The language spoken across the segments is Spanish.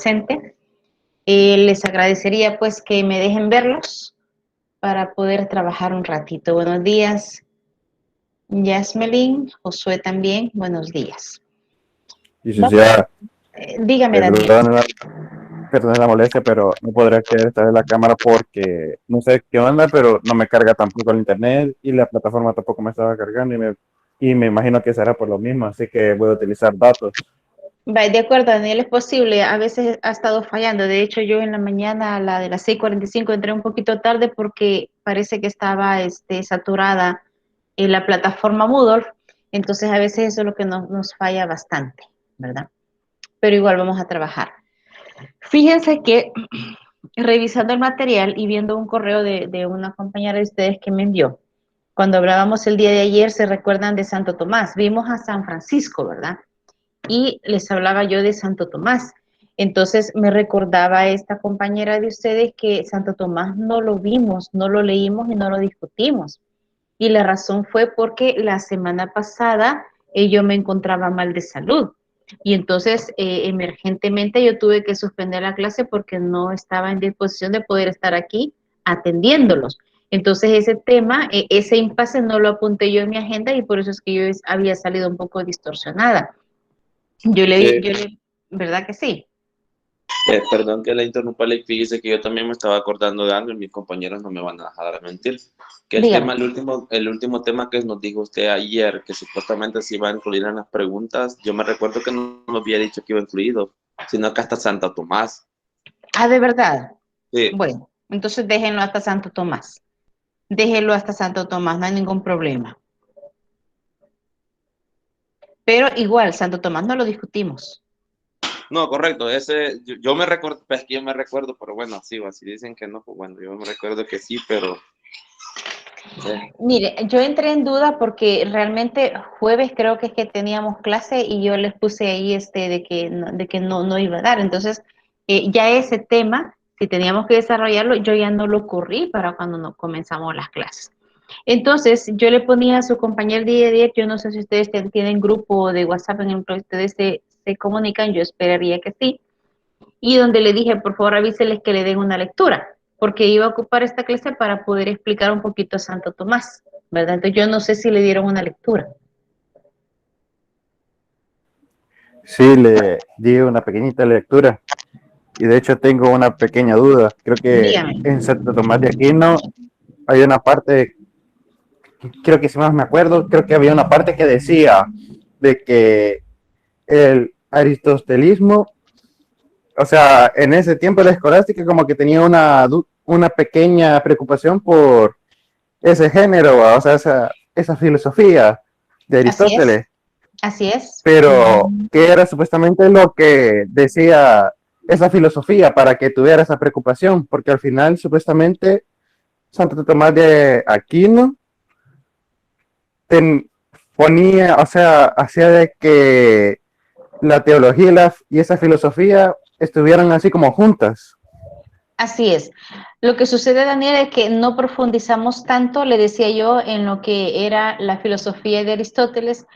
presente. Les agradecería pues que me dejen verlos para poder trabajar un ratito. Buenos días, Yasmelin, Josué también, buenos días. Licenciada, Dígame, Daniel. perdone la molestia, pero no podré acceder esta vez a la cámara porque no sé qué onda, pero no me carga tampoco el internet y la plataforma tampoco me estaba cargando y me imagino que será por lo mismo, así que voy a utilizar datos. Va, de acuerdo, Daniel, es posible. A veces ha estado fallando. De hecho, yo en la mañana, a la de las 6:45, entré un poquito tarde porque parece que estaba saturada en la plataforma Moodle. Entonces, a veces eso es lo que nos falla bastante, ¿verdad? Pero igual vamos a trabajar. Fíjense que revisando el material y viendo un correo de una compañera de ustedes que me envió, cuando hablábamos el día de ayer, se recuerdan de Santo Tomás. Vimos a San Francisco, ¿verdad? Y les hablaba yo de Santo Tomás. Entonces me recordaba esta compañera de ustedes que Santo Tomás no lo vimos, no lo leímos y no lo discutimos. Y la razón fue porque la semana pasada yo me encontraba mal de salud. Y entonces emergentemente yo tuve que suspender la clase porque no estaba en disposición de poder estar aquí atendiéndolos. Entonces ese tema, ese impasse no lo apunté yo en mi agenda y por eso es que yo había salido un poco distorsionada. ¿Verdad que sí? Perdón que la interrumpa, le fíjese que yo también me estaba acordando de algo y mis compañeros no me van a dejar mentir. Que el Dígame. tema, el último tema que nos dijo usted ayer, que supuestamente se iba a incluir en las preguntas, yo me recuerdo que no me había dicho que iba incluido, sino que hasta Santo Tomás. Ah, ¿de verdad? Sí. Bueno, entonces déjenlo hasta Santo Tomás. Déjenlo hasta Santo Tomás, no hay ningún problema. Pero igual, Santo Tomás no lo discutimos. No, correcto, ese, yo me recuerdo, pues que yo me recuerdo, pero bueno, sí, así dicen que no, pues bueno, yo me recuerdo que sí, pero... Mire, yo entré en duda porque realmente jueves creo que es que teníamos clase y yo les puse ahí de que no iba a dar. Entonces, ya ese tema, si teníamos que desarrollarlo, yo ya no lo corrí para cuando no comenzamos las clases. Entonces, yo le ponía a su compañero de día a día, yo no sé si ustedes tienen grupo de WhatsApp en el que ustedes se comunican, yo esperaría que sí, y donde le dije, por favor, avíseles que le den una lectura, porque iba a ocupar esta clase para poder explicar un poquito a Santo Tomás, ¿verdad? Entonces, yo no sé si le dieron una lectura. Sí, le di una pequeñita lectura y de hecho tengo una pequeña duda. Creo que Dígame. en Santo Tomás de Aquino hay una parte, creo que si más me acuerdo, creo que había una parte que decía de que el aristotelismo, o sea, en ese tiempo la escolástica como que tenía una pequeña preocupación por ese género, o sea, esa filosofía de Así es, Aristóteles, así es. pero ¿qué era supuestamente lo que decía esa filosofía para que tuviera esa preocupación? Porque al final supuestamente Santo Tomás de Aquino ponía, o sea, hacía de que la teología y esa filosofía estuvieran así como juntas. Así es. Lo que sucede, Daniel, es que no profundizamos tanto, le decía yo, en lo que era la filosofía de Aristóteles.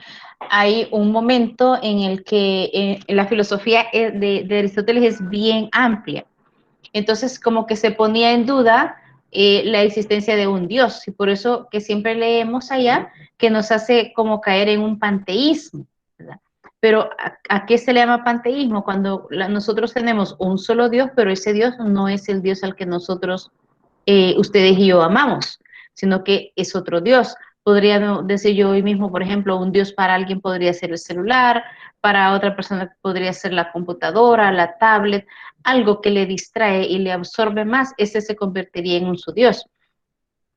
Hay un momento en el que la filosofía de Aristóteles es bien amplia. Entonces, como que se ponía en duda la existencia de un Dios. Y por eso que siempre leemos allá que nos hace como caer en un panteísmo, ¿verdad? Pero ¿a qué se le llama panteísmo? Cuando nosotros tenemos un solo Dios, pero ese Dios no es el Dios al que nosotros, ustedes y yo amamos, sino que es otro Dios. Podría decir yo hoy mismo, por ejemplo, un Dios para alguien podría ser el celular, para otra persona podría ser la computadora, la tablet, algo que le distrae y le absorbe más, ese se convertiría en un su Dios.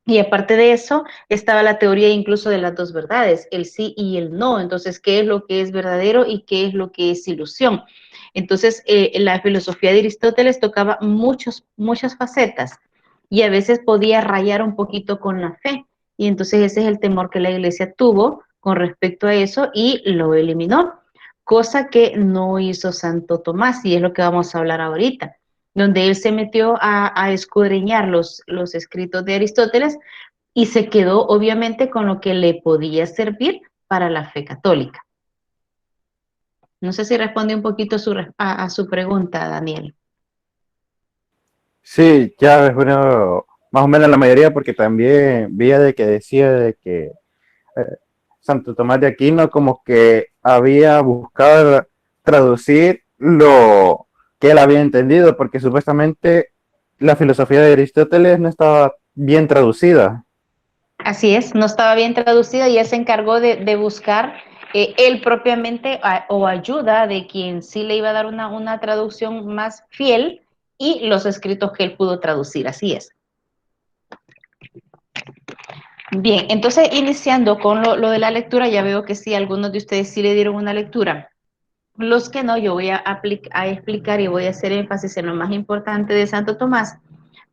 Y aparte de eso, estaba la teoría incluso de las dos verdades, el sí y el no. Entonces, ¿qué es lo que es verdadero y qué es lo que es ilusión? Entonces, la filosofía de Aristóteles tocaba muchas facetas y a veces podía rayar un poquito con la fe. Y entonces ese es el temor que la iglesia tuvo con respecto a eso y lo eliminó, cosa que no hizo Santo Tomás y es lo que vamos a hablar ahorita, donde él se metió a escudriñar los escritos de Aristóteles y se quedó obviamente con lo que le podía servir para la fe católica. No sé si responde un poquito a su pregunta, Daniel. Sí, ya es bueno, más o menos la mayoría, porque también veía de que decía de que Santo Tomás de Aquino como que había buscado traducir lo que él había entendido, porque supuestamente la filosofía de Aristóteles no estaba bien traducida. Así es, no estaba bien traducida y él se encargó de buscar él propiamente o ayuda de quien sí le iba a dar una traducción más fiel y los escritos que él pudo traducir, así es. Bien, entonces iniciando con lo de la lectura, ya veo que sí, algunos de ustedes sí le dieron una lectura. Los que no, yo voy a explicar y voy a hacer énfasis en lo más importante de Santo Tomás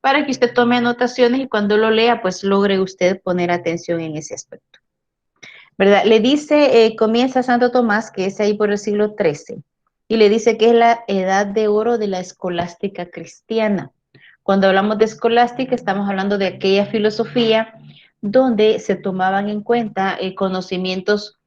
para que usted tome anotaciones y cuando lo lea, pues logre usted poner atención en ese aspecto. ¿Verdad? Le dice, comienza Santo Tomás, que es ahí por el siglo XIII, y le dice que es la edad de oro de la escolástica cristiana. Cuando hablamos de escolástica, estamos hablando de aquella filosofía donde se tomaban en cuenta conocimientos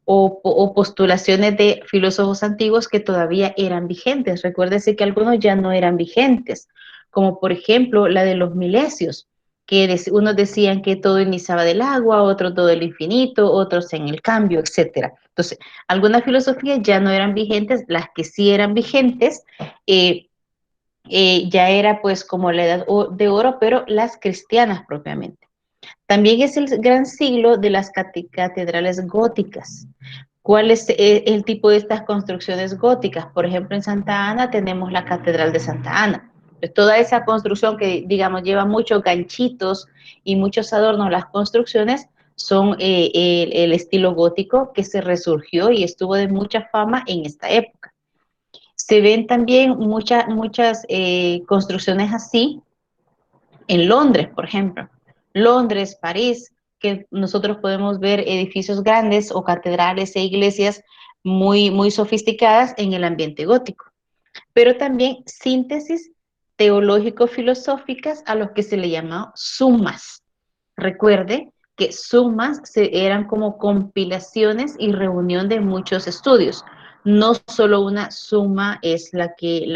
o postulaciones de filósofos antiguos que todavía eran vigentes. Recuérdese que algunos ya no eran vigentes, como por ejemplo la de los milesios, que unos decían que todo iniciaba del agua, otros todo del infinito, otros en el cambio, etcétera. Entonces, algunas filosofías ya no eran vigentes, las que sí eran vigentes, ya era pues como la edad de oro, pero las cristianas propiamente. También es el gran siglo de las catedrales góticas. ¿Cuál es el tipo de estas construcciones góticas? Por ejemplo, en Santa Ana tenemos la Catedral de Santa Ana. Pues toda esa construcción que, digamos, lleva muchos ganchitos y muchos adornos, las construcciones son el estilo gótico que se resurgió y estuvo de mucha fama en esta época. Se ven también muchas construcciones así en Londres, por ejemplo. Londres, París, que nosotros podemos ver edificios grandes o catedrales e iglesias muy sofisticadas en el ambiente gótico. Pero también síntesis teológico-filosóficas a los que se le llama sumas. Recuerde que sumas eran como compilaciones y reunión de muchos estudios. No solo una suma es la que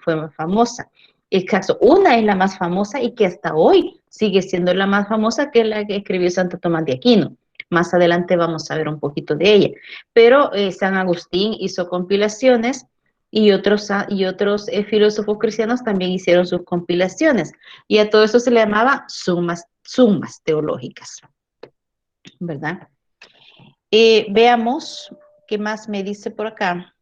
fue famosa. El caso, una es la más famosa y que hasta hoy sigue siendo la más famosa, que es la que escribió Santo Tomás de Aquino. Más adelante vamos a ver un poquito de ella. Pero San Agustín hizo compilaciones y otros filósofos cristianos también hicieron sus compilaciones. Y a todo eso se le llamaba sumas teológicas, ¿verdad? Veamos qué más me dice por acá.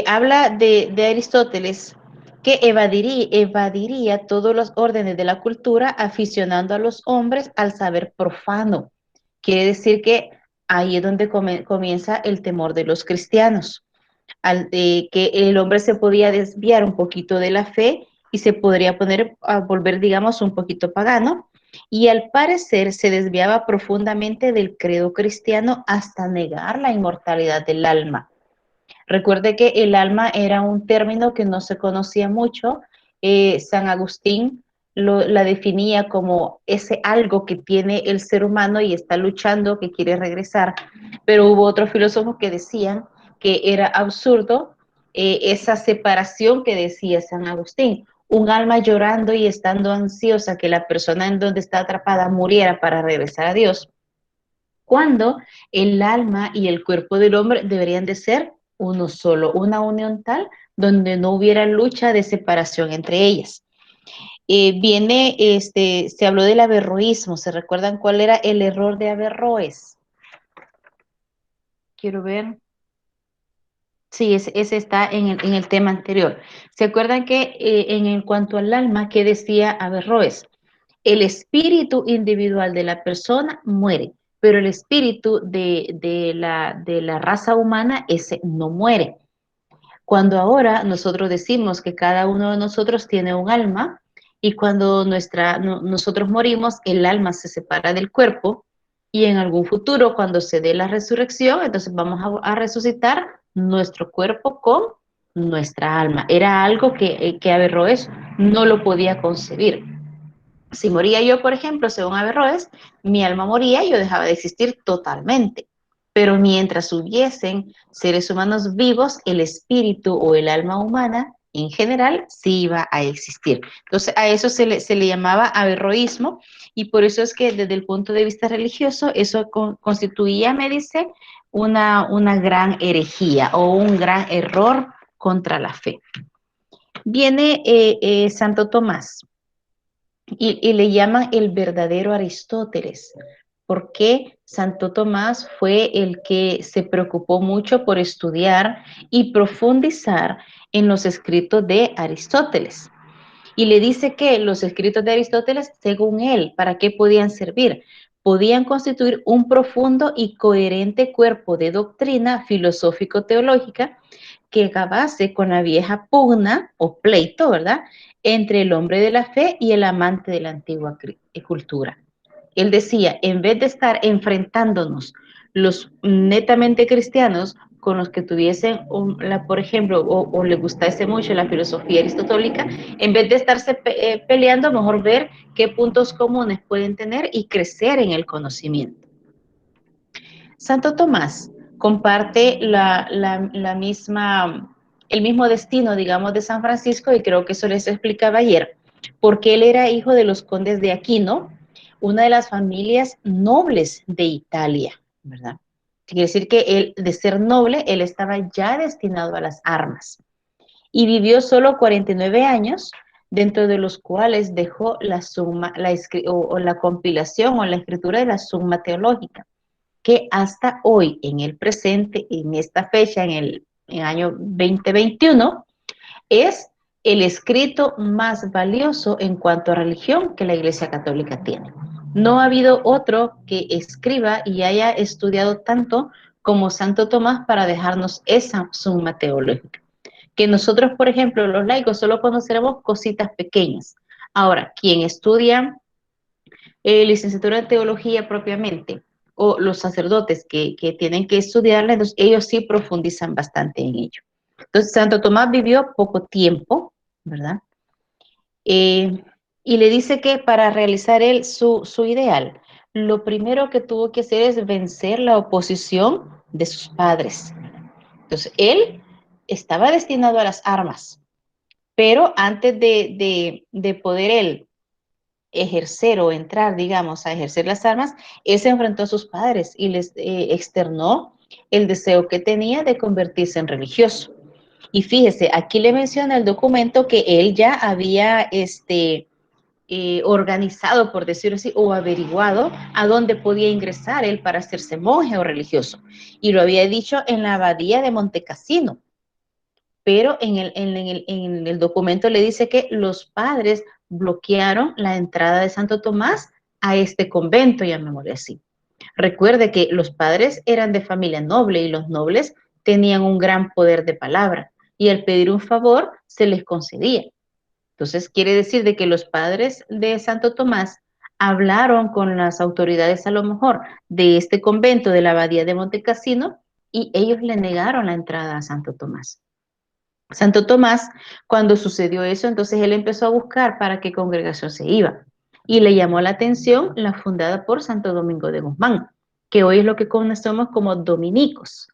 Habla de Aristóteles que evadiría todos los órdenes de la cultura aficionando a los hombres al saber profano. Quiere decir que ahí es donde comienza el temor de los cristianos, que el hombre se podía desviar un poquito de la fe y se podría volver, digamos, un poquito pagano, y al parecer se desviaba profundamente del credo cristiano hasta negar la inmortalidad del alma. Recuerde que el alma era un término que no se conocía mucho. San Agustín la definía como ese algo que tiene el ser humano y está luchando, que quiere regresar. Pero hubo otros filósofos que decían que era absurdo esa separación que decía San Agustín. Un alma llorando y estando ansiosa que la persona en donde está atrapada muriera para regresar a Dios, cuando el alma y el cuerpo del hombre deberían de ser uno solo, una unión tal donde no hubiera lucha de separación entre ellas. Se habló del averroísmo. ¿Se recuerdan cuál era el error de Averroes? Quiero ver. Sí, ese está en el tema anterior. ¿Se acuerdan que en cuanto al alma, qué decía Averroes? El espíritu individual de la persona muere, pero el espíritu de la raza humana, ese no muere. Cuando ahora nosotros decimos que cada uno de nosotros tiene un alma y cuando nosotros morimos, el alma se separa del cuerpo y en algún futuro, cuando se dé la resurrección, entonces vamos a resucitar nuestro cuerpo con nuestra alma. Era algo que Averroes no lo podía concebir. Si moría yo, por ejemplo, según Averroes, mi alma moría y yo dejaba de existir totalmente. pero mientras hubiesen seres humanos vivos, el espíritu o el alma humana en general sí iba a existir. Entonces a eso se le llamaba averroísmo, y por eso es que desde el punto de vista religioso eso constituía, me dice, una gran herejía o un gran error contra la fe. Viene Santo Tomás y le llaman el verdadero Aristóteles, porque Santo Tomás fue el que se preocupó mucho por estudiar y profundizar en los escritos de Aristóteles. Y le dice que los escritos de Aristóteles, según él, ¿para qué podían servir? Podían constituir un profundo y coherente cuerpo de doctrina filosófico-teológica que acabase con la vieja pugna o pleito, ¿verdad?, entre el hombre de la fe y el amante de la antigua cultura. Él decía, en vez de estar enfrentándonos los netamente cristianos con los que tuviesen, por ejemplo, o le gustase mucho la filosofía aristotélica, en vez de estarse peleando, mejor ver qué puntos comunes pueden tener y crecer en el conocimiento. Santo Tomás comparte el mismo destino, digamos, de San Francisco, y creo que eso les explicaba ayer, porque él era hijo de los condes de Aquino, una de las familias nobles de Italia, ¿verdad? Quiere decir que él, de ser noble, él estaba ya destinado a las armas. Y vivió solo 49 años, dentro de los cuales dejó la compilación o la escritura de la Summa Teológica, que hasta hoy, en el presente, en esta fecha, en el año 2021, es el escrito más valioso en cuanto a religión que la Iglesia Católica tiene. No ha habido otro que escriba y haya estudiado tanto como Santo Tomás para dejarnos esa suma teológica. Que nosotros, por ejemplo, los laicos, solo conoceremos cositas pequeñas. Ahora, quien estudia licenciatura en teología propiamente, o los sacerdotes que tienen que estudiarla, entonces ellos sí profundizan bastante en ello. Entonces, Santo Tomás vivió poco tiempo, ¿verdad? Y le dice que para realizar él su ideal, lo primero que tuvo que hacer es vencer la oposición de sus padres. Entonces, él estaba destinado a las armas, pero antes de poder él ejercer o entrar, digamos, a ejercer las armas, él se enfrentó a sus padres y les externó el deseo que tenía de convertirse en religioso. Y fíjese, aquí le menciona el documento que él ya había organizado, por decirlo así, o averiguado a dónde podía ingresar él para hacerse monje o religioso. Y lo había dicho en la abadía de Montecassino. Pero en el documento le dice que los padres bloquearon la entrada de Santo Tomás a este convento, llamémosle así. Recuerde que los padres eran de familia noble y los nobles tenían un gran poder de palabra, y al pedir un favor se les concedía. Entonces quiere decir de que los padres de Santo Tomás hablaron con las autoridades, a lo mejor, de este convento de la abadía de Montecassino, y ellos le negaron la entrada a Santo Tomás. Santo Tomás, cuando sucedió eso, entonces él empezó a buscar para qué congregación se iba, y le llamó la atención la fundada por Santo Domingo de Guzmán, que hoy es lo que conocemos como dominicos.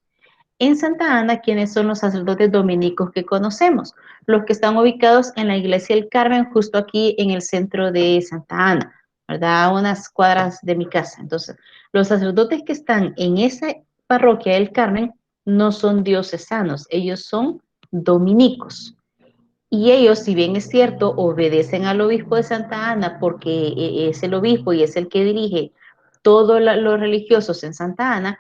En Santa Ana, ¿quiénes son los sacerdotes dominicos que conocemos? Los que están ubicados en la iglesia del Carmen, justo aquí en el centro de Santa Ana, ¿verdad? A unas cuadras de mi casa. Entonces, los sacerdotes que están en esa parroquia del Carmen no son diocesanos, ellos son dominicos. Y ellos, si bien es cierto, obedecen al obispo de Santa Ana porque es el obispo y es el que dirige todos los religiosos en Santa Ana,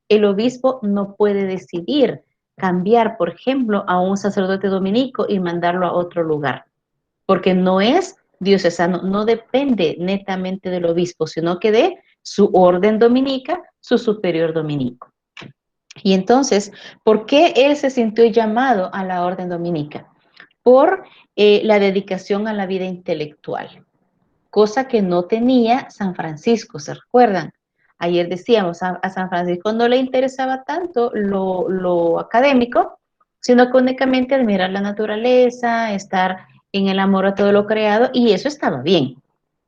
el obispo no puede decidir cambiar, por ejemplo, a un sacerdote dominico y mandarlo a otro lugar, porque no es diocesano, no depende netamente del obispo, sino que de su orden dominica, su superior dominico. Y entonces, ¿por qué él se sintió llamado a la orden dominica? Por la dedicación a la vida intelectual, cosa que no tenía San Francisco, ¿se recuerdan? Ayer decíamos, a San Francisco no le interesaba tanto lo académico, sino que únicamente admirar la naturaleza, estar en el amor a todo lo creado, y eso estaba bien.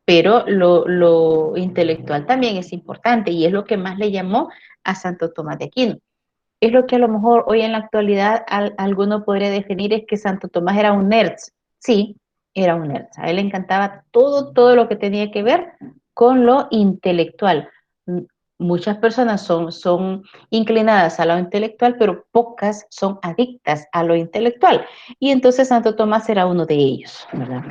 pero lo intelectual también es importante y es lo que más le llamó a Santo Tomás de Aquino. Es lo que a lo mejor hoy en la actualidad alguno podría definir es que Santo Tomás era un nerd. Sí, era un nerd. A él le encantaba todo lo que tenía que ver con lo intelectual. Muchas personas son inclinadas a lo intelectual, pero pocas son adictas a lo intelectual. Y entonces Santo Tomás era uno de ellos, ¿verdad?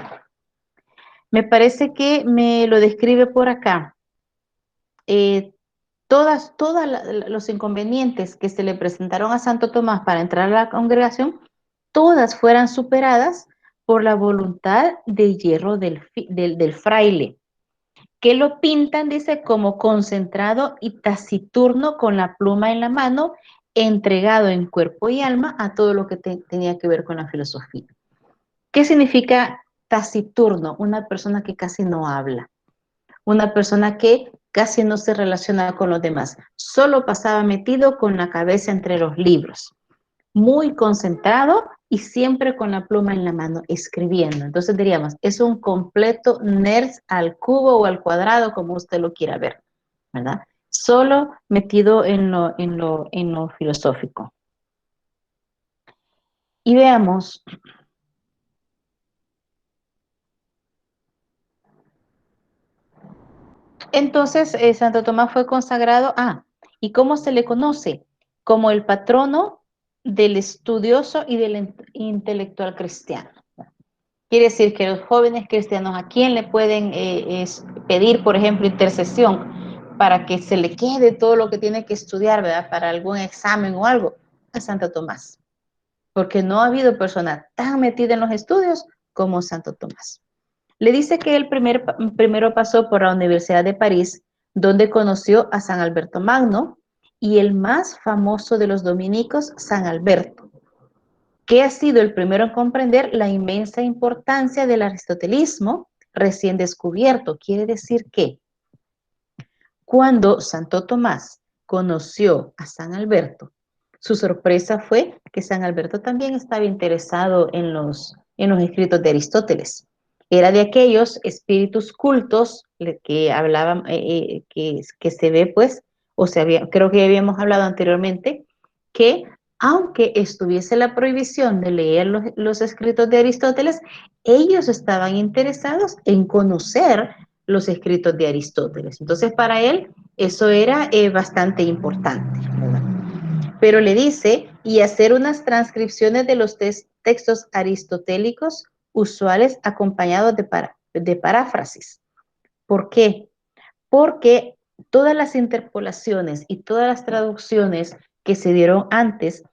Me parece que me lo describe por acá. Todos los inconvenientes que se le presentaron a Santo Tomás para entrar a la congregación, todas fueran superadas por la voluntad de hierro del fraile, que lo pintan, dice, como concentrado y taciturno con la pluma en la mano, entregado en cuerpo y alma a todo lo que tenía que ver con la filosofía. ¿Qué significa taciturno? Una persona que casi no habla, una persona que casi no se relaciona con los demás, solo pasaba metido con la cabeza entre los libros, muy concentrado y siempre con la pluma en la mano, escribiendo. Entonces diríamos, es un completo nerd al cubo o al cuadrado, como usted lo quiera ver, ¿verdad? Solo metido en lo filosófico. Y veamos. Entonces, Santo Tomás fue consagrado, ¿y cómo se le conoce? Como el patrono del estudioso y del intelectual cristiano. Quiere decir que los jóvenes cristianos, ¿a quién le pueden pedir, por ejemplo, intercesión para que se le quede todo lo que tiene que estudiar, ¿verdad? Para algún examen o algo? A Santo Tomás. Porque no ha habido persona tan metida en los estudios como Santo Tomás. Le dice que él primero pasó por la Universidad de París, donde conoció a San Alberto Magno y el más famoso de los dominicos, San Alberto, que ha sido el primero en comprender la inmensa importancia del aristotelismo recién descubierto. Quiere decir que cuando Santo Tomás conoció a San Alberto, su sorpresa fue que San Alberto también estaba interesado en los escritos de Aristóteles. Era de aquellos espíritus cultos que hablaban, que se ve pues, creo que ya habíamos hablado anteriormente, que aunque estuviese la prohibición de leer los escritos de Aristóteles, ellos estaban interesados en conocer los escritos de Aristóteles. Entonces, para él eso era bastante importante, ¿verdad? Pero le dice, y hacer unas transcripciones de los textos aristotélicos usuales acompañados de paráfrasis. ¿Por qué? Porque todas las interpolaciones y todas las traducciones que se dieron antes,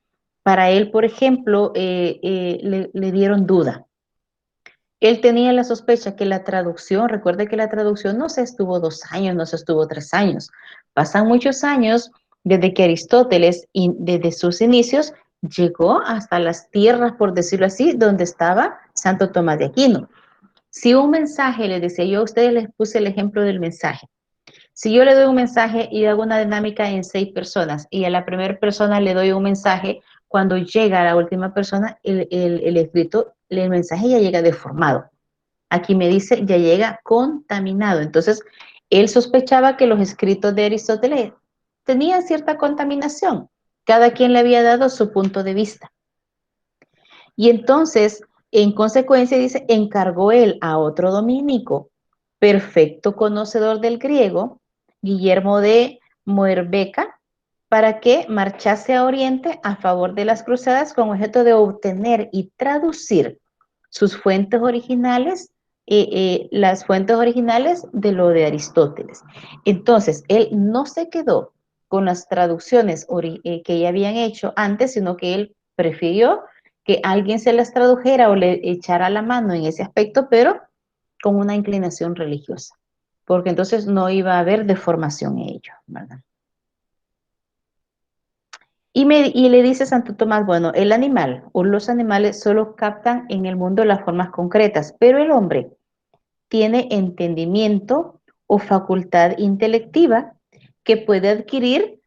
para él, por ejemplo, le dieron duda. Él tenía la sospecha que la traducción, recuerde que la traducción no se estuvo 2 años, no se estuvo 3 años. Pasan muchos años desde que Aristóteles, desde sus inicios, llegó hasta las tierras, por decirlo así, donde estaba Santo Tomás de Aquino. Si un mensaje, les decía yo a ustedes, les puse el ejemplo del mensaje. Si yo le doy un mensaje y hago una dinámica en 6 personas y a la primera persona le doy un mensaje, cuando llega a la última persona, el escrito, el mensaje ya llega deformado. Aquí me dice, ya llega contaminado. Entonces, él sospechaba que los escritos de Aristóteles tenían cierta contaminación. Cada quien le había dado su punto de vista. Y entonces, en consecuencia, dice, encargó él a otro dominico, perfecto conocedor del griego, Guillermo de Moerbeca, para que marchase a Oriente a favor de las cruzadas con objeto de obtener y traducir sus fuentes originales, las fuentes originales de lo de Aristóteles. Entonces, él no se quedó con las traducciones que ya habían hecho antes, sino que él prefirió que alguien se las tradujera o le echara la mano en ese aspecto, pero con una inclinación religiosa, porque entonces no iba a haber deformación en ello, ¿verdad? Y le dice Santo Tomás, bueno, el animal o los animales solo captan en el mundo las formas concretas, pero el hombre tiene entendimiento o facultad intelectiva que puede adquirir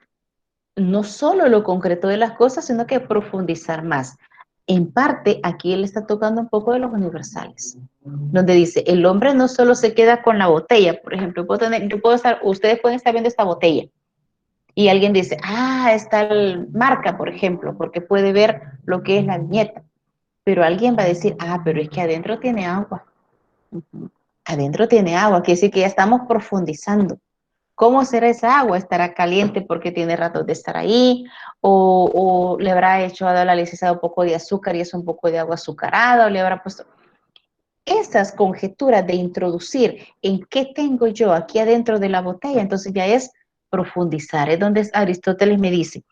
no solo lo concreto de las cosas, sino que profundizar más. En parte, aquí él está tocando un poco de los universales, donde dice, el hombre no solo se queda con la botella, por ejemplo, ustedes pueden estar viendo esta botella, y alguien dice, está el marca, por ejemplo, porque puede ver lo que es la viñeta, pero alguien va a decir, pero es que adentro tiene agua. Uh-huh. Adentro tiene agua, quiere decir que ya estamos profundizando. ¿Cómo será esa agua? ¿Estará caliente porque tiene rato de estar ahí? ¿O le habrá echado la licencia un poco de azúcar y es un poco de agua azucarada? ¿O le habrá puesto...? Esas conjeturas de introducir en qué tengo yo aquí adentro de la botella, entonces ya es profundizar. Es donde Aristóteles me dice,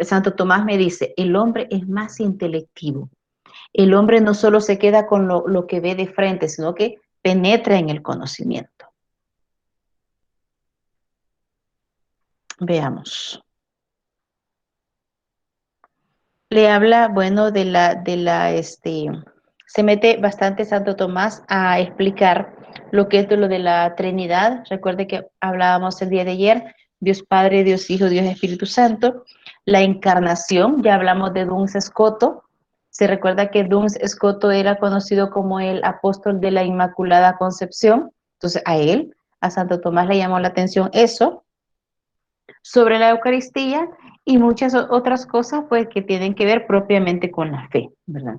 Santo Tomás me dice, el hombre es más intelectivo. El hombre no solo se queda con lo que ve de frente, sino que penetra en el conocimiento. Veamos. Le habla, bueno, se mete bastante Santo Tomás a explicar lo que es de lo de la Trinidad. Recuerde que hablábamos el día de ayer, Dios Padre, Dios Hijo, Dios Espíritu Santo. La encarnación, ya hablamos de Duns Scoto. Se recuerda que Duns Scoto era conocido como el apóstol de la Inmaculada Concepción. Entonces a Santo Tomás le llamó la atención eso sobre la Eucaristía y muchas otras cosas pues que tienen que ver propiamente con la fe, ¿verdad?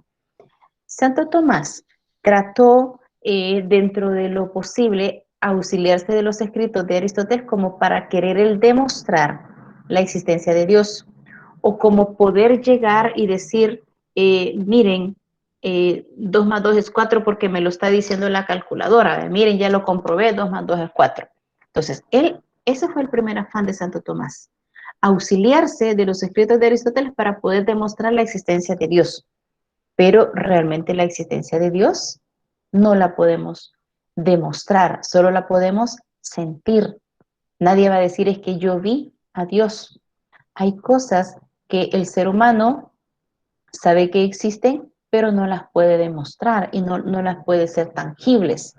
Santo Tomás trató dentro de lo posible auxiliarse de los escritos de Aristóteles como para querer él demostrar la existencia de Dios o como poder llegar y decir, miren, 2 más 2 es 4 porque me lo está diciendo la calculadora, miren, ya lo comprobé, 2 más 2 es 4. Entonces, ese fue el primer afán de Santo Tomás, auxiliarse de los escritos de Aristóteles para poder demostrar la existencia de Dios. Pero realmente la existencia de Dios no la podemos demostrar, solo la podemos sentir. Nadie va a decir es que yo vi a Dios. Hay cosas que el ser humano sabe que existen, pero no las puede demostrar y no las puede ser tangibles.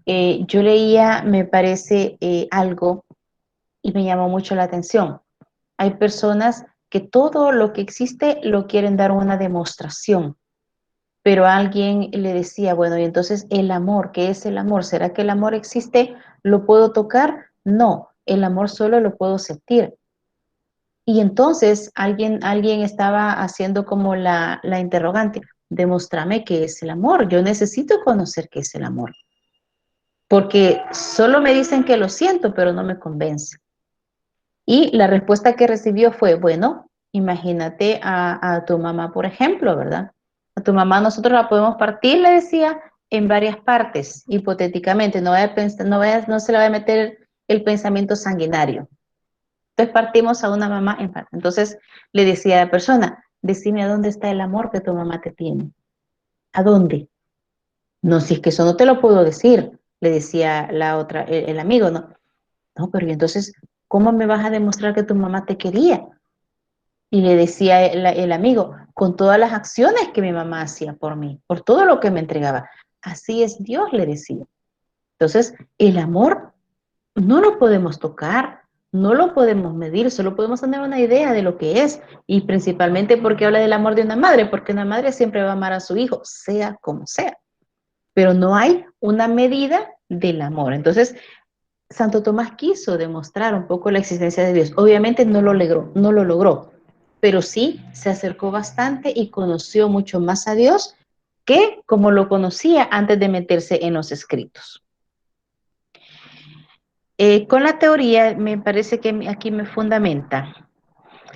Yo leía, me parece, algo y me llamó mucho la atención. Hay personas que todo lo que existe lo quieren dar una demostración, pero alguien le decía, bueno, y entonces el amor, ¿qué es el amor? ¿Será que el amor existe? ¿Lo puedo tocar? No, el amor solo lo puedo sentir. Y entonces alguien estaba haciendo como la interrogante, demuéstrame qué es el amor, yo necesito conocer qué es el amor, porque solo me dicen que lo siento, pero no me convence. Y la respuesta que recibió fue, bueno, imagínate a tu mamá, por ejemplo, ¿verdad? A tu mamá nosotros la podemos partir, le decía, en varias partes, hipotéticamente, no se le va a meter el pensamiento sanguinario. Entonces partimos a una mamá en parte. Entonces le decía a la persona, decime a dónde está el amor que tu mamá te tiene. ¿A dónde? No, si es que eso no te lo puedo decir, le decía la otra, el amigo, no. No, pero entonces, ¿cómo me vas a demostrar que tu mamá te quería? Y le decía el amigo, con todas las acciones que mi mamá hacía por mí, por todo lo que me entregaba. Así es Dios, le decía. Entonces, el amor no lo podemos tocar, no lo podemos medir, solo podemos tener una idea de lo que es. Y principalmente porque habla del amor de una madre, porque una madre siempre va a amar a su hijo, sea como sea. Pero no hay una medida del amor. Entonces, Santo Tomás quiso demostrar un poco la existencia de Dios. Obviamente no lo logró, pero sí se acercó bastante y conoció mucho más a Dios que como lo conocía antes de meterse en los escritos. Con la teoría, me parece que aquí me fundamenta.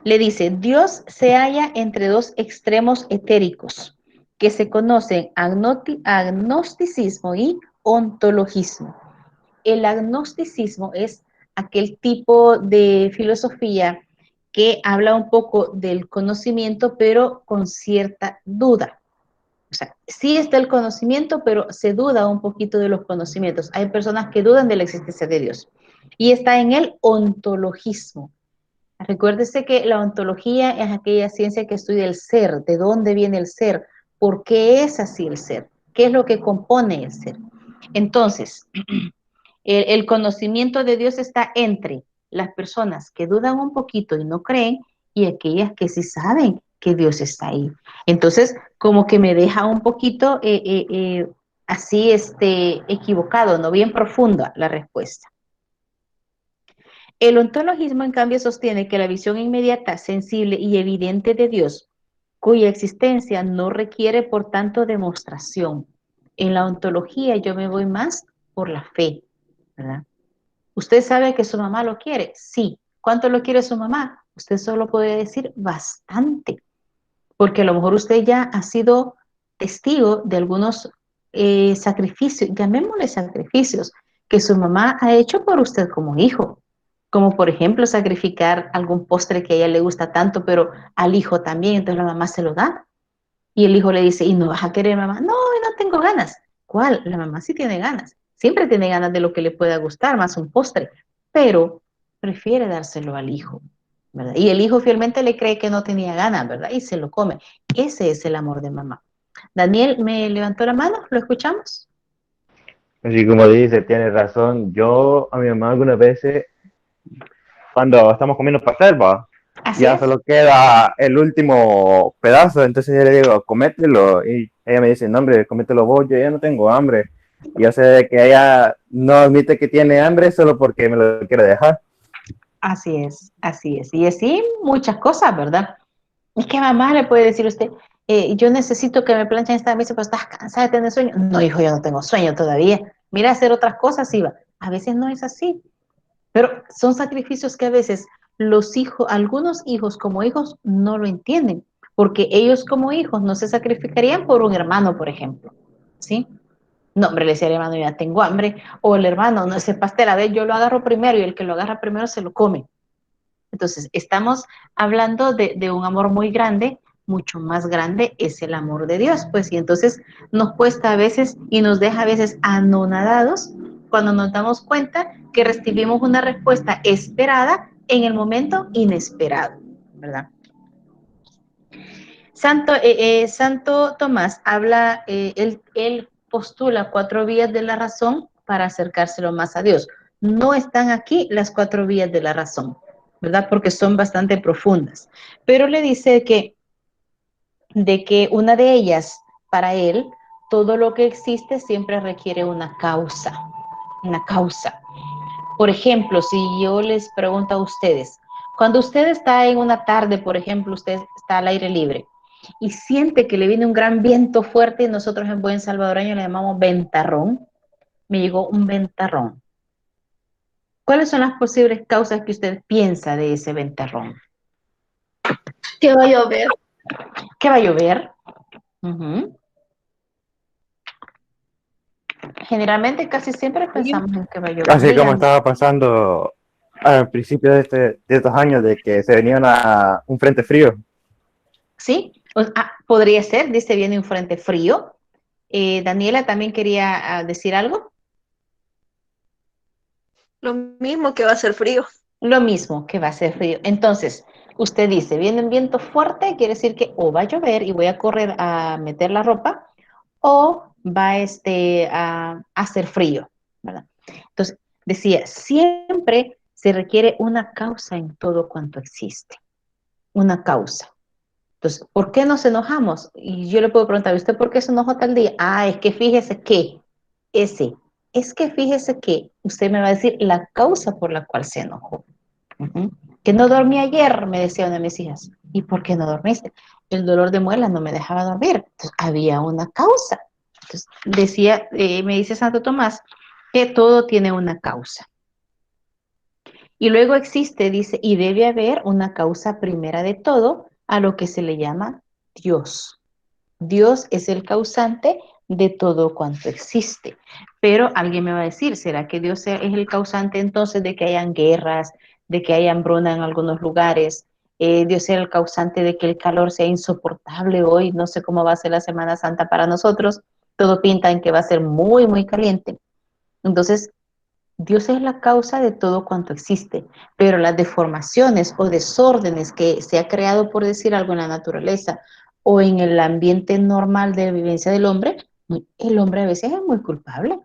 Le dice, Dios se halla entre dos extremos etéricos que se conocen agnosticismo y ontologismo. El agnosticismo es aquel tipo de filosofía que habla un poco del conocimiento, pero con cierta duda. O sea, sí está el conocimiento, pero se duda un poquito de los conocimientos. Hay personas que dudan de la existencia de Dios. Y está en el ontologismo. Recuérdese que la ontología es aquella ciencia que estudia el ser, de dónde viene el ser, por qué es así el ser, qué es lo que compone el ser. Entonces, el conocimiento de Dios está entre las personas que dudan un poquito y no creen y aquellas que sí saben que Dios está ahí. Entonces, como que me deja un poquito así equivocado, no bien profunda la respuesta. El ontologismo, en cambio, sostiene que la visión inmediata, sensible y evidente de Dios, cuya existencia no requiere, por tanto, demostración. En la ontología yo me voy más por la fe, ¿verdad? ¿Usted sabe que su mamá lo quiere? Sí. ¿Cuánto lo quiere su mamá? Usted solo puede decir bastante, porque a lo mejor usted ya ha sido testigo de algunos sacrificios, llamémosle sacrificios, que su mamá ha hecho por usted como hijo, como por ejemplo sacrificar algún postre que a ella le gusta tanto, pero al hijo también, entonces la mamá se lo da. Y el hijo le dice, ¿y no vas a querer, mamá? No, no tengo ganas. ¿Cuál? La mamá sí tiene ganas. Siempre tiene ganas de lo que le pueda gustar, más un postre, pero prefiere dárselo al hijo, ¿verdad? Y el hijo fielmente le cree que no tenía ganas, ¿verdad? Y se lo come. Ese es el amor de mamá. Daniel me levantó la mano, ¿lo escuchamos? Así como dice, tiene razón. Yo a mi mamá algunas veces, cuando estamos comiendo pastel, va, Así ya es. solo queda el último pedazo, entonces yo le digo, comételo, y ella me dice, no, hombre, comételo vos, yo ya no tengo hambre. Y yo sé que ella no admite que tiene hambre solo porque me lo quiere dejar. Así es, así es. Y así muchas cosas, ¿verdad? ¿Y qué mamá le puede decir a usted? Yo necesito que me planchen esta mesa, pero estás cansada de tener sueño. No, hijo, yo no tengo sueño todavía. Mira, hacer otras cosas, sí va. A veces no es así, pero son sacrificios que a veces los hijos, algunos hijos como hijos no lo entienden, porque ellos como hijos no se sacrificarían por un hermano, por ejemplo, ¿sí? No, hombre, le decía al hermano, ya tengo hambre, o el hermano, no, ese pastel, a ver, yo lo agarro primero y el que lo agarra primero se lo come. Entonces, estamos hablando de un amor muy grande, mucho más grande es el amor de Dios, pues, y entonces nos cuesta a veces y nos deja a veces anonadados cuando nos damos cuenta que recibimos una respuesta esperada en el momento inesperado, ¿verdad? Santo Tomás habla, él postula 4 vías de la razón para acercárselo más a Dios. No están aquí las 4 vías de la razón, ¿verdad? Porque son bastante profundas. Pero le dice de que una de ellas, para él, todo lo que existe siempre requiere una causa, una causa. Por ejemplo, si yo les pregunto a ustedes, cuando usted está en una tarde, por ejemplo, usted está al aire libre y siente que le viene un gran viento fuerte y nosotros en buen salvadoreño le llamamos ventarrón, me llegó un ventarrón. ¿Cuáles son las posibles causas que usted piensa de ese ventarrón? Que va a llover. ¿Que va a llover? Uh-huh. Generalmente casi siempre pensamos en que va a llover. Así como Díganme. estaba pasando al principio de estos años, de que se venía un frente frío. ¿Sí? Podría ser, dice, viene un frente frío. Daniela también quería decir algo. Lo mismo que va a ser frío. Lo mismo, que va a ser frío. Entonces, usted dice, viene un viento fuerte, quiere decir que o va a llover y voy a correr a meter la ropa, o va a hacer frío, ¿verdad? Entonces, decía, siempre se requiere una causa en todo cuanto existe, una causa. Entonces, ¿por qué nos enojamos? Y yo le puedo preguntar, ¿usted por qué se enojó tal día? Ah, es que fíjese que, es que fíjese que, usted me va a decir la causa por la cual se enojó. Uh-huh. Que no dormí ayer, me decía una de mis hijas. ¿Y por qué no dormiste? El dolor de muelas no me dejaba dormir. Entonces, había una causa. Entonces, decía, me dice Santo Tomás, que todo tiene una causa. Y luego existe, dice, y debe haber una causa primera de todo, a lo que se le llama Dios. Dios es el causante de todo cuanto existe. Pero alguien me va a decir, ¿será que Dios es el causante entonces de que hayan guerras, de que haya hambruna en algunos lugares? Dios es el causante de que el calor sea insoportable hoy. No sé cómo va a ser la Semana Santa para nosotros. Todo pinta en que va a ser muy, muy caliente. Entonces, Dios es la causa de todo cuanto existe, pero las deformaciones o desórdenes que se ha creado, por decir algo, en la naturaleza o en el ambiente normal de vivencia del hombre, el hombre a veces es muy culpable,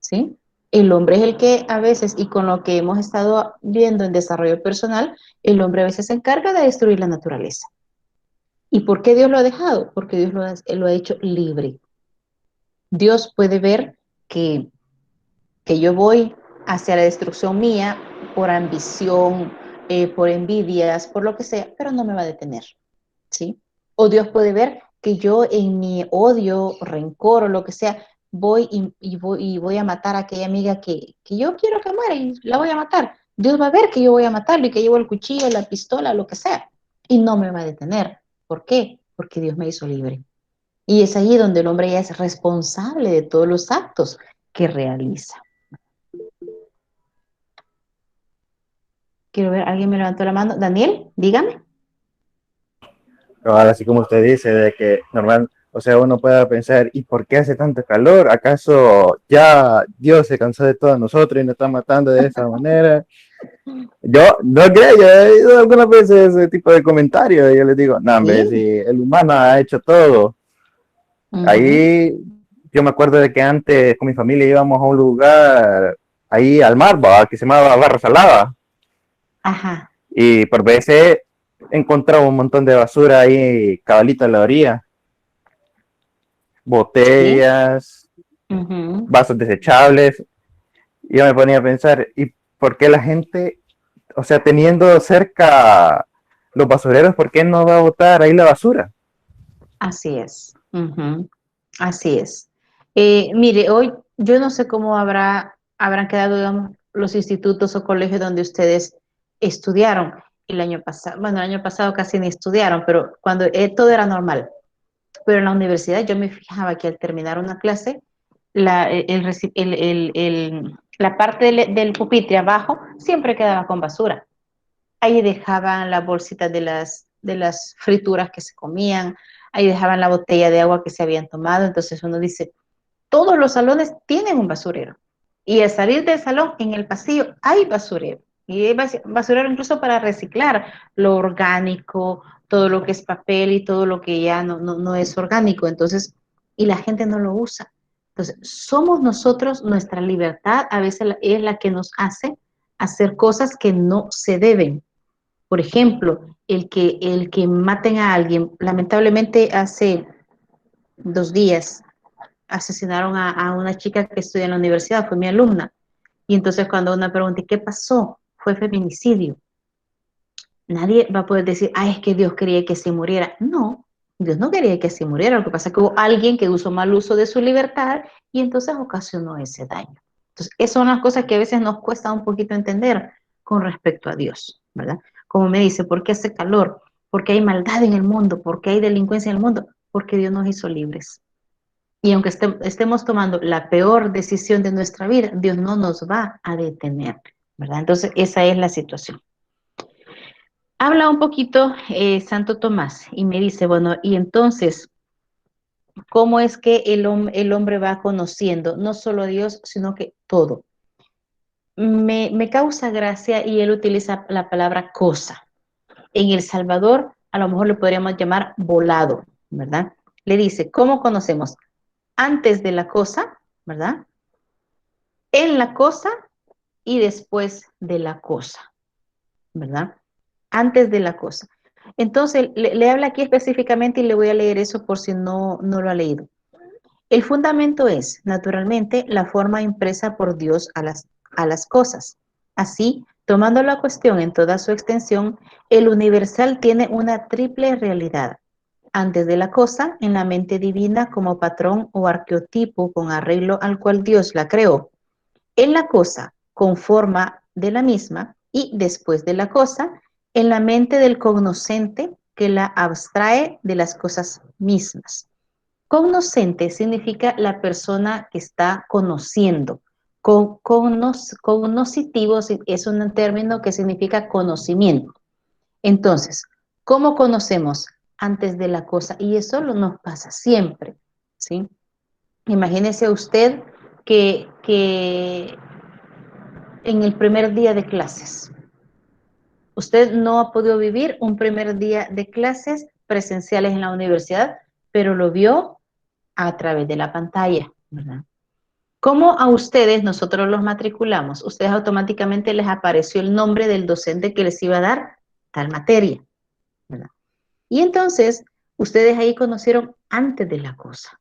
¿sí? El hombre es el que a veces, y con lo que hemos estado viendo en desarrollo personal, el hombre a veces se encarga de destruir la naturaleza. ¿Y por qué Dios lo ha dejado? Porque Dios lo ha hecho libre. Dios puede ver que yo voy hacia la destrucción mía por ambición, por envidias, por lo que sea, pero no me va a detener, ¿sí? O Dios puede ver que yo en mi odio, rencor o lo que sea, voy a matar a aquella amiga que yo quiero que muera y la voy a matar. Dios va a ver que yo voy a matarlo y que llevo el cuchillo, la pistola, lo que sea, y no me va a detener. ¿Por qué? Porque Dios me hizo libre. Y es ahí donde el hombre ya es responsable de todos los actos que realiza. Quiero ver, alguien me levantó la mano. Daniel, dígame. Ahora, así como usted dice, de que normal, o sea, uno pueda pensar, ¿y por qué hace tanto calor? ¿Acaso ya Dios se cansó de todos nosotros y nos está matando de esa manera? Yo no creo, yo he oído algunas veces ese tipo de comentarios y yo les digo, no, hombre, Sí. si el humano ha hecho todo. Ujú. Ahí, yo me acuerdo de que antes con mi familia íbamos a un lugar ahí al mar, que se llamaba Barra Salada, Ajá. y por veces encontraba un montón de basura ahí cabalito en la orilla, Sí. botellas, Ujú. vasos desechables, y yo me ponía a pensar, ¿y por qué la gente, o sea, teniendo cerca los basureros, por qué no va a botar ahí la basura? Así es. Ujú. Así es. Mire, hoy yo no sé cómo habrán quedado, digamos, los institutos o colegios donde ustedes estudiaron el año pasado. Bueno, el año pasado casi ni estudiaron, pero cuando todo era normal. Pero en la universidad yo me fijaba que al terminar una clase, la parte del pupitre abajo siempre quedaba con basura. Ahí dejaban las bolsitas de las frituras que se comían, ahí dejaban la botella de agua que se habían tomado. Entonces uno dice, todos los salones tienen un basurero. Y al salir del salón, en el pasillo hay basurero. Y hay basurero incluso para reciclar lo orgánico, todo lo que es papel y todo lo que ya no es orgánico. Entonces, y la gente no lo usa. Entonces, somos nosotros, nuestra libertad a veces es la que nos hace hacer cosas que no se deben. Por ejemplo, el que maten a alguien, lamentablemente hace 2 días asesinaron a una chica que estudia en la universidad, fue mi alumna. Y entonces cuando una pregunta, ¿qué pasó? Fue feminicidio. Nadie va a poder decir, es que Dios quería que se muriera. No, Dios no quería que se muriera. Lo que pasa es que hubo alguien que usó mal uso de su libertad y entonces ocasionó ese daño. Entonces, esas son las cosas que a veces nos cuesta un poquito entender con respecto a Dios, ¿verdad? Como me dice, ¿por qué hace calor? ¿Por qué hay maldad en el mundo? ¿Por qué hay delincuencia en el mundo? Porque Dios nos hizo libres. Y aunque estemos tomando la peor decisión de nuestra vida, Dios no nos va a detener, ¿verdad? Entonces, esa es la situación. Habla un poquito Santo Tomás y me dice, bueno, y entonces, ¿cómo es que el hombre va conociendo no solo a Dios, sino que todo? Me causa gracia y él utiliza la palabra cosa. En El Salvador, a lo mejor le podríamos llamar volado, ¿verdad? Le dice, ¿cómo conocemos? Antes de la cosa, ¿verdad? En la cosa y después de la cosa, ¿verdad? Antes de la cosa. Entonces, le habla aquí específicamente y le voy a leer eso por si no lo ha leído. El fundamento es, naturalmente, la forma impresa por Dios a las cosas. Así, tomando la cuestión en toda su extensión, el universal tiene una triple realidad. Antes de la cosa, en la mente divina como patrón o arqueotipo con arreglo al cual Dios la creó. En la cosa, con forma de la misma, y después de la cosa, en la mente del cognoscente que la abstrae de las cosas mismas. Cognoscente significa la persona que está conociendo. Cognoscitivo es un término que significa conocimiento. Entonces, ¿cómo conocemos? Antes de la cosa. Y eso nos pasa siempre, ¿sí? Imagínese usted que en el primer día de clases. Usted no ha podido vivir un primer día de clases presenciales en la universidad, pero lo vio a través de la pantalla, ¿verdad? ¿Cómo a ustedes nosotros los matriculamos? Ustedes automáticamente les apareció el nombre del docente que les iba a dar tal materia, ¿verdad? Y entonces, Ustedes ahí conocieron antes de la cosa.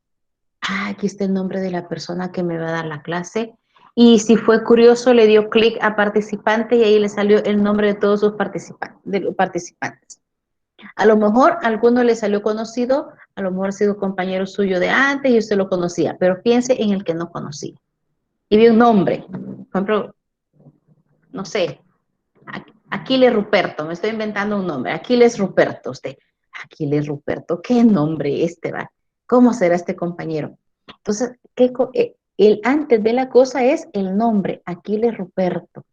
Ah, aquí está el nombre de la persona que me va a dar la clase. Y si fue curioso, le dio clic a participante y ahí le salió el nombre de todos sus participantes, de los participantes. A lo mejor a alguno le salió conocido, a lo mejor ha sido compañero suyo de antes y usted lo conocía, pero piense en el que no conocía. Y vi un nombre, por ejemplo, no sé, Aquiles Ruperto, me estoy inventando un nombre, Aquiles Ruperto, usted, Aquiles Ruperto, ¿qué nombre este va? ¿Cómo será este compañero? Entonces, el antes de la cosa es el nombre, Aquiles Ruperto.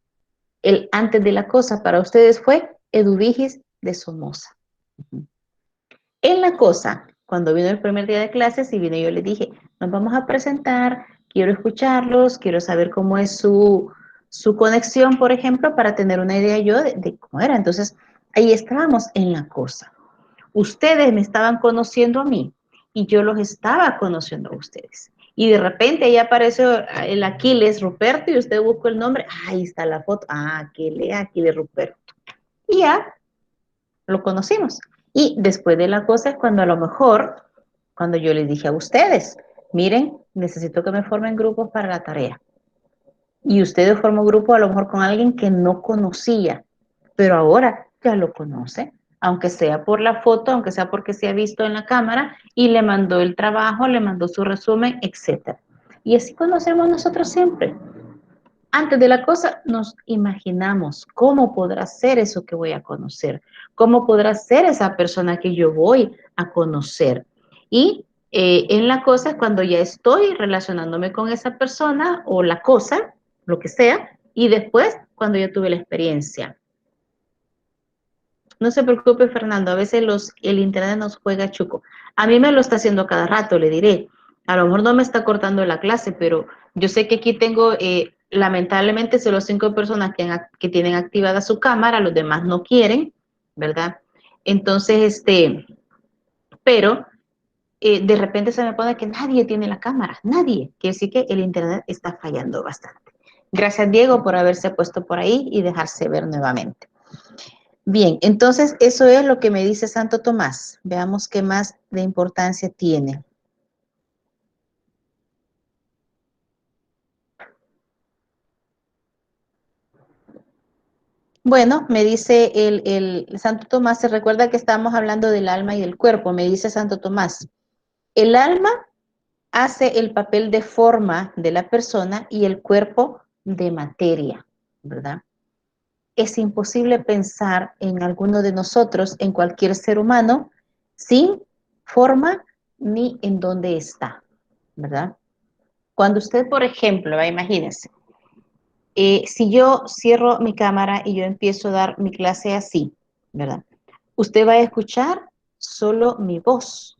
El antes de la cosa para ustedes fue Eduvigis de Somoza. En la cosa, cuando vino el primer día de clases y vine yo le dije, nos vamos a presentar, quiero escucharlos, quiero saber cómo es su conexión, por ejemplo, para tener una idea yo de cómo era. Entonces, ahí estábamos en la cosa. Ustedes me estaban conociendo a mí y yo los estaba conociendo a ustedes. Y de repente ahí apareció el Aquiles Ruperto y usted buscó el nombre, ahí está la foto, Aquiles Ruperto. Y ya lo conocimos. Y después de la cosa es cuando a lo mejor, cuando yo les dije a ustedes, miren, necesito que me formen grupos para la tarea. Y ustedes formó grupo a lo mejor con alguien que no conocía, pero ahora ya lo conoce, aunque sea por la foto, aunque sea porque se ha visto en la cámara y le mandó el trabajo, le mandó su resumen, etc. Y así conocemos nosotros siempre. Antes de la cosa nos imaginamos cómo podrá ser eso que voy a conocer, cómo podrá ser esa persona que yo voy a conocer. Y en la cosa es cuando ya estoy relacionándome con esa persona o la cosa, lo que sea, y después cuando yo tuve la experiencia. No se preocupe, Fernando, a veces el internet nos juega chuco. A mí me lo está haciendo cada rato, le diré. A lo mejor no me está cortando la clase, pero yo sé que aquí tengo, lamentablemente, solo 5 personas que tienen activada su cámara, los demás no quieren, ¿verdad? Entonces, pero de repente se me pone que nadie tiene la cámara, nadie. Quiere decir que el internet está fallando bastante. Gracias, Diego, por haberse puesto por ahí y dejarse ver nuevamente. Bien, entonces eso es lo que me dice Santo Tomás. Veamos qué más de importancia tiene. Bueno, me dice el Santo Tomás, se recuerda que estábamos hablando del alma y del cuerpo, me dice Santo Tomás, el alma hace el papel de forma de la persona y el cuerpo de materia, ¿verdad? Es imposible pensar en alguno de nosotros, en cualquier ser humano, sin forma ni en dónde está, ¿verdad? Cuando usted, por ejemplo, imagínese, si yo cierro mi cámara y yo empiezo a dar mi clase así, ¿verdad? Usted va a escuchar solo mi voz,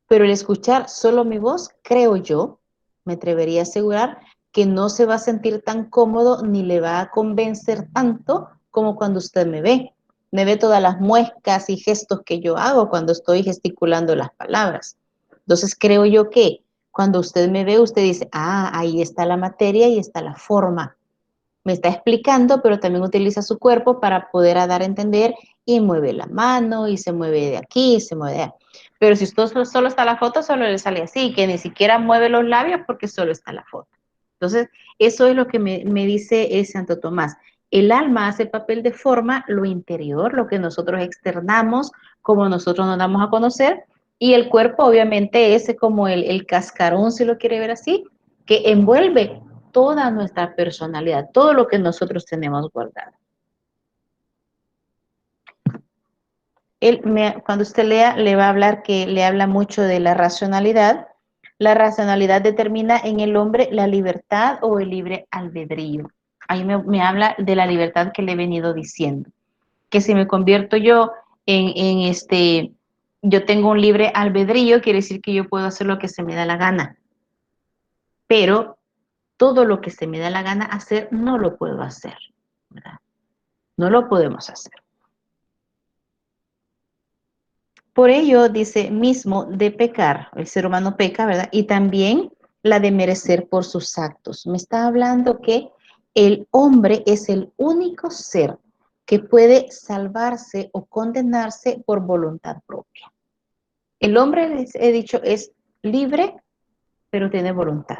pero el escuchar solo mi voz, creo yo, me atrevería a asegurar que no se va a sentir tan cómodo ni le va a convencer tanto como cuando usted me ve. Me ve todas las muecas y gestos que yo hago cuando estoy gesticulando las palabras. Entonces creo yo que cuando usted me ve, usted dice, ahí está la materia y está la forma. Me está explicando, pero también utiliza su cuerpo para poder dar a entender y mueve la mano y se mueve de aquí y se mueve de allá. Pero si usted solo está la foto, solo le sale así, que ni siquiera mueve los labios porque solo está la foto. Entonces, eso es lo que me dice Santo Tomás. El alma hace papel de forma, lo interior, lo que nosotros externamos, como nosotros nos damos a conocer, y el cuerpo obviamente es como el cascarón, si lo quiere ver así, que envuelve toda nuestra personalidad, todo lo que nosotros tenemos guardado. Cuando usted lea, le va a hablar que le habla mucho de la racionalidad. La racionalidad determina en el hombre la libertad o el libre albedrío. Ahí me habla de la libertad que le he venido diciendo. Que si me convierto yo yo tengo un libre albedrío, quiere decir que yo puedo hacer lo que se me da la gana. Pero todo lo que se me da la gana hacer, no lo puedo hacer, ¿verdad? No lo podemos hacer. Por ello, dice mismo, de pecar, el ser humano peca, ¿verdad? Y también la de merecer por sus actos. Me está hablando que el hombre es el único ser que puede salvarse o condenarse por voluntad propia. El hombre, les he dicho, es libre, pero tiene voluntad.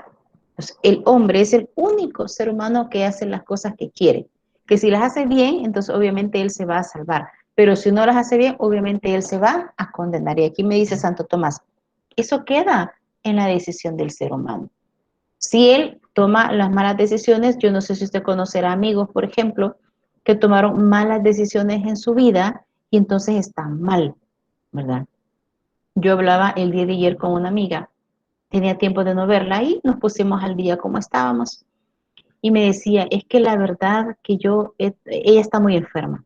Entonces, el hombre es el único ser humano que hace las cosas que quiere. Que si las hace bien, entonces obviamente él se va a salvar. Pero si no las hace bien, obviamente él se va a condenar. Y aquí me dice Santo Tomás, eso queda en la decisión del ser humano. Si él toma las malas decisiones, yo no sé si usted conocerá amigos, por ejemplo, que tomaron malas decisiones en su vida y entonces están mal, ¿verdad? Yo hablaba el día de ayer con una amiga, tenía tiempo de no verla y nos pusimos al día como estábamos. Y me decía, es que la verdad que ella está muy enferma.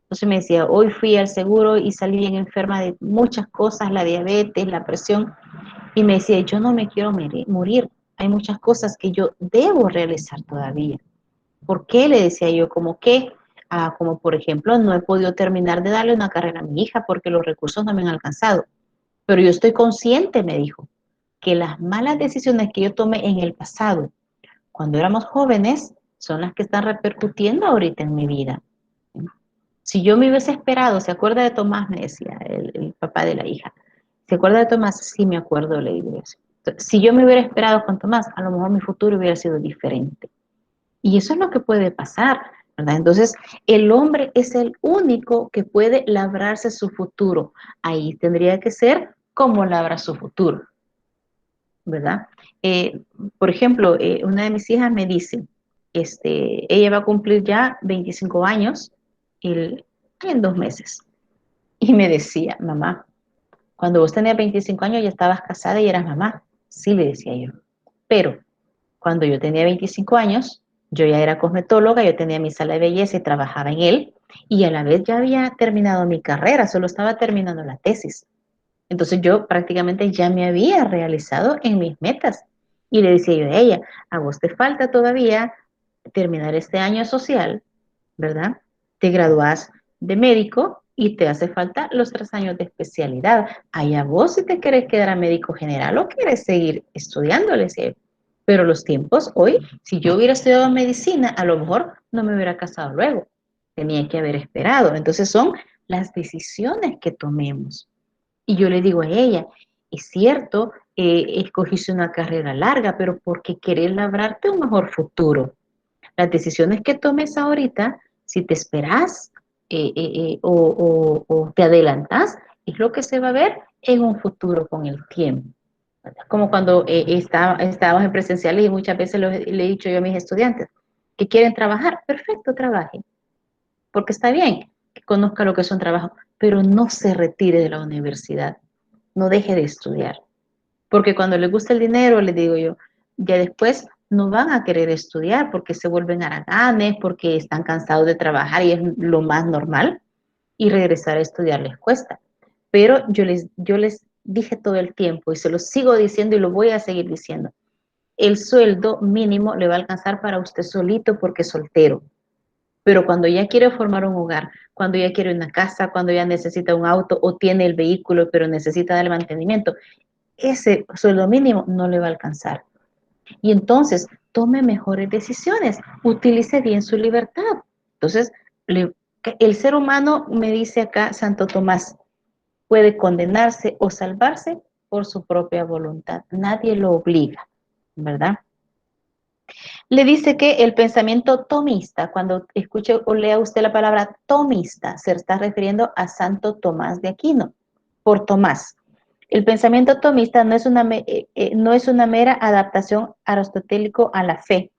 Entonces me decía, hoy fui al seguro y salí bien enferma de muchas cosas, la diabetes, la presión. Y me decía, yo no me quiero morir. Hay muchas cosas que yo debo realizar todavía. ¿Por qué? Le decía yo, como que, como por ejemplo, no he podido terminar de darle una carrera a mi hija porque los recursos no me han alcanzado. Pero yo estoy consciente, me dijo, que las malas decisiones que yo tomé en el pasado, cuando éramos jóvenes, son las que están repercutiendo ahorita en mi vida. Si yo me hubiese esperado, ¿se acuerda de Tomás? Me decía el papá de la hija. ¿Se acuerda de Tomás? Sí, me acuerdo, le digo. Si yo me hubiera esperado con Tomás, a lo mejor mi futuro hubiera sido diferente. Y eso es lo que puede pasar, ¿verdad? Entonces, el hombre es el único que puede labrarse su futuro. Ahí tendría que ser como labra su futuro, ¿verdad? Eh, por ejemplo, una de mis hijas me dice, ella va a cumplir ya 25 años el- en 2 meses. Y me decía, mamá, cuando vos tenías 25 años ya estabas casada y eras mamá. Sí, le decía yo. Pero cuando yo tenía 25 años, yo ya era cosmetóloga, yo tenía mi sala de belleza y trabajaba en él. Y a la vez ya había terminado mi carrera, solo estaba terminando la tesis. Entonces yo prácticamente ya me había realizado en mis metas. Y le decía yo a ella, a vos te falta todavía terminar este año social, ¿verdad? Te gradúas de médico y te hace falta los 3 años de especialidad. Allá vos si te querés quedar a médico general o quieres seguir estudiando, le decía. Pero los tiempos hoy, si yo hubiera estudiado medicina, a lo mejor no me hubiera casado luego. Tenía que haber esperado. Entonces son las decisiones que tomemos. Y yo le digo a ella, es cierto, escogiste una carrera larga, pero porque querés labrarte un mejor futuro. Las decisiones que tomes ahorita, si te esperas o te adelantas, es lo que se va a ver en un futuro con el tiempo. Como cuando estábamos en presenciales y muchas veces le he dicho yo a mis estudiantes que quieren trabajar, perfecto, trabajen, porque está bien que conozca lo que es un trabajo, pero no se retire de la universidad, no deje de estudiar, porque cuando les gusta el dinero, les digo yo, ya después no van a querer estudiar porque se vuelven haraganes, porque están cansados de trabajar y es lo más normal, y regresar a estudiar les cuesta. Pero yo les dije todo el tiempo y se lo sigo diciendo y lo voy a seguir diciendo. El sueldo mínimo le va a alcanzar para usted solito porque es soltero. Pero cuando ya quiere formar un hogar, cuando ya quiere una casa, cuando ya necesita un auto o tiene el vehículo pero necesita darle mantenimiento, ese sueldo mínimo no le va a alcanzar. Y entonces tome mejores decisiones, utilice bien su libertad. Entonces, el ser humano, me dice acá Santo Tomás, puede condenarse o salvarse por su propia voluntad. Nadie lo obliga, ¿verdad? Le dice que el pensamiento tomista, cuando escuche o lea usted la palabra tomista, se está refiriendo a Santo Tomás de Aquino, por Tomás. El pensamiento tomista no es una mera adaptación aristotélico a la fe.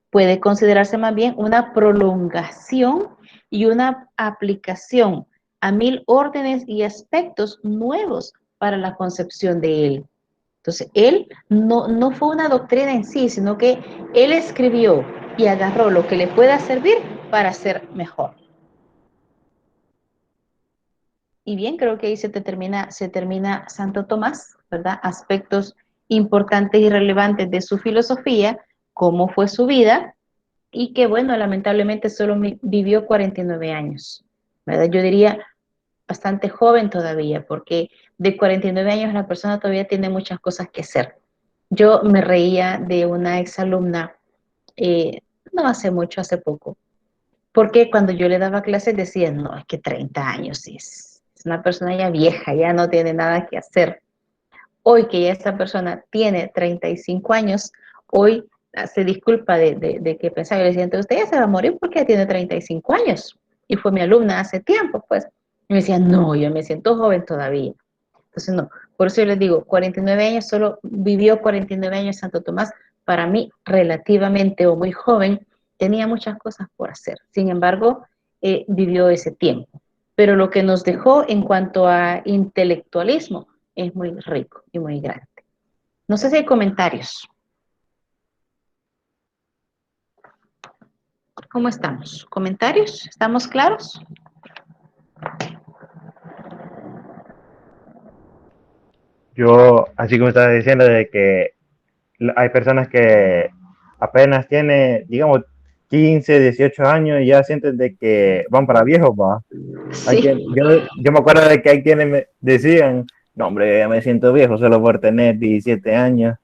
Puede considerarse más bien una prolongación y una aplicación a 1000 órdenes y aspectos nuevos para la concepción de él. Entonces, él no fue una doctrina en sí, sino que él escribió y agarró lo que le pueda servir para ser mejor. Y bien, creo que ahí se termina Santo Tomás, ¿verdad? Aspectos importantes y relevantes de su filosofía, cómo fue su vida, y que, bueno, lamentablemente solo vivió 49 años, ¿verdad? Yo diría bastante joven todavía, porque de 49 años la persona todavía tiene muchas cosas que hacer. Yo me reía de una exalumna, no hace mucho, hace poco, porque cuando yo le daba clases decía, no, es que 30 años es una persona ya vieja, ya no tiene nada que hacer. Hoy que ya esa persona tiene 35 años, hoy se disculpa de que pensaba, yo le decía, entonces usted ya se va a morir porque ya tiene 35 años. Y fue mi alumna hace tiempo, pues. Y me decía, no, yo me siento joven todavía. Entonces, no, por eso yo les digo, 49 años, solo vivió 49 años Santo Tomás, para mí relativamente o muy joven, tenía muchas cosas por hacer. Sin embargo, vivió ese tiempo. Pero lo que nos dejó en cuanto a intelectualismo es muy rico y muy grande. No sé si hay comentarios. ¿Cómo estamos? ¿Comentarios? ¿Estamos claros? Yo, así como estaba diciendo, de que hay personas que apenas tienen, digamos, 15, 18 años y ya sienten de que van para viejos, va. Hay Sí, quien, yo me acuerdo de que hay quienes me decían, no, hombre, ya me siento viejo solo por tener 17 años.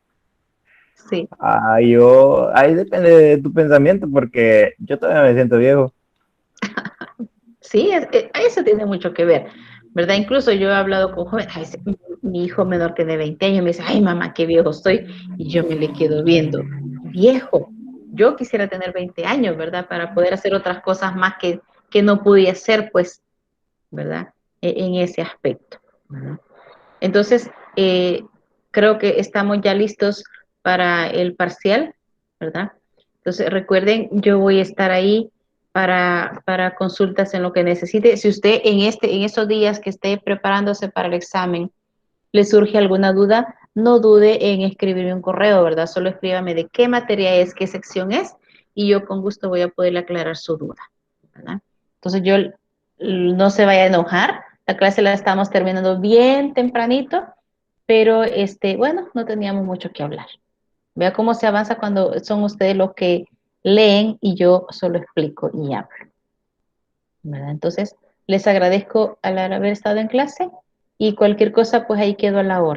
sí. Ahí depende de tu pensamiento, porque yo todavía me siento viejo. Sí, eso tiene mucho que ver, ¿verdad? Incluso yo he hablado con jóvenes, mi hijo menor tiene 20 años, me dice, ay mamá, qué viejo estoy, y yo me le quedo viendo, viejo, yo quisiera tener 20 años, ¿verdad? Para poder hacer otras cosas más que no podía hacer, pues, ¿verdad? En ese aspecto, ¿verdad? Entonces, creo que estamos ya listos para el parcial, ¿verdad? Entonces, recuerden, yo voy a estar ahí para consultas en lo que necesite. Si usted en esos días que esté preparándose para el examen, le surge alguna duda, no dude en escribirme un correo, ¿verdad? Solo escríbame de qué materia es, qué sección es, y yo con gusto voy a poderle aclarar su duda, ¿verdad? Entonces, no se vaya a enojar, la clase la estamos terminando bien tempranito, pero bueno, no teníamos mucho que hablar. Vea cómo se avanza cuando son ustedes los que leen y yo solo explico y hablo, ¿verdad? Entonces, les agradezco al haber estado en clase y cualquier cosa, pues ahí quedo a la hora.